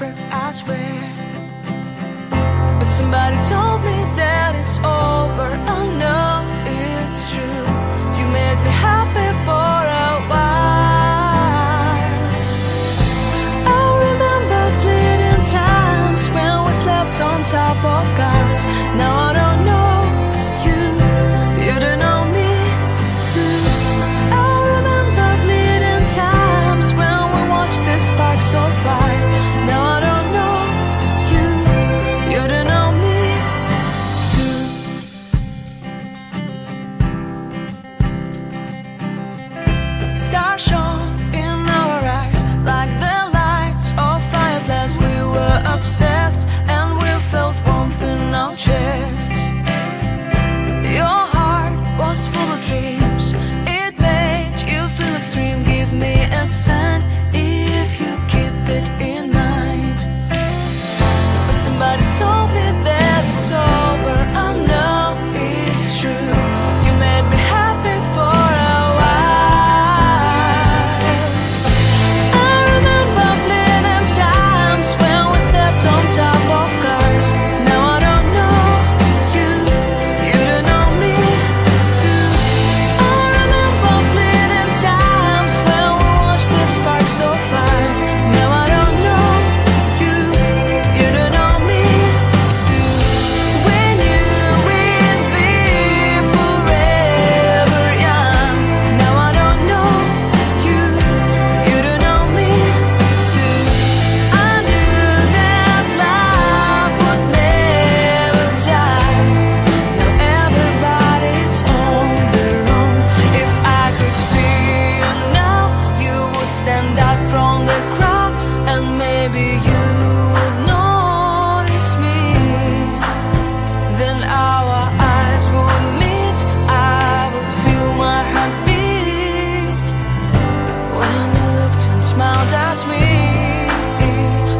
heartbreak, I swear. But somebody told me that it's over. I know it's true. You made me happy for a while. I remember fleeting times when we slept on top of cars. Now I don't know you, you don't know me too. I remember fleeting times when we watched the sparks so fire. Now I don't know you, you don't know me too. Stars shone in our eyes like the lights of fireplace. We were obsessed and we felt warmth in our chests. Your heart was full of dreams. It made you feel extreme. Give me a sign if you keep it in mind. But somebody told me that it's over. I know it's true. You made me happy for a while. I remember fleeting times when we slept on top of cars. Now I don't know you, you don't know me too. I remember fleeting times when we watched the sparks so fire. Now I don't know you, you don't know me too. We knew we'd be forever young. Now I don't know you, you don't know me too. I knew that love would never die. Now everybody's on their own. If I could see you now, you would stand out from the crowd, and maybe you would notice me. Then our eyes would meet. I would feel my heart beat when you looked and smiled at me.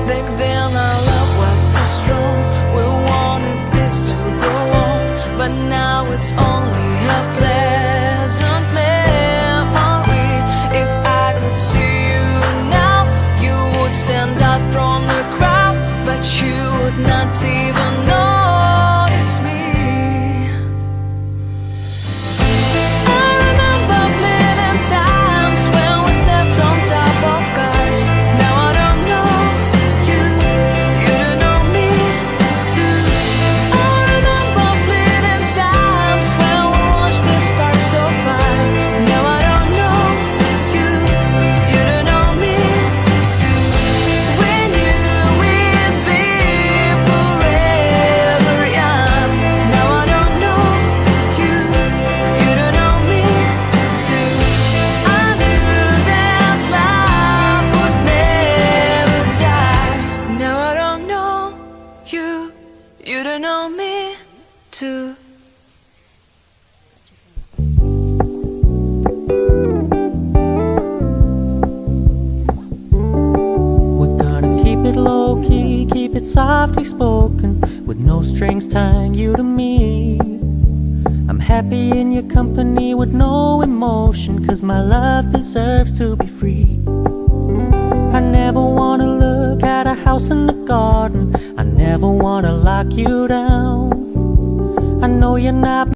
Back then our love was so strong. We wanted this to go on, but now it's only a pleasant memory. If I could see you now, you would stand out from the crowd, but you would not even notice me. I remember fleeting times when we slept on top of cars. Now I don't know you, you don't know me too. I remember fleeting times when we watched the sparks so fire. Now I don't know you, you don't know me too. We knew we'd be forever young. Now I don't know you, you don't know me too. I knew that love would never die. Now I don't know you, you don't know me too. We're gonna keep it low key, keep it softly spoken, with no strings tying you to me. I'm happy in your company with no emotion, 'cause my love deserves to be free. I never wanna look at a house in the garden. I never wanna lock you down. I know you're not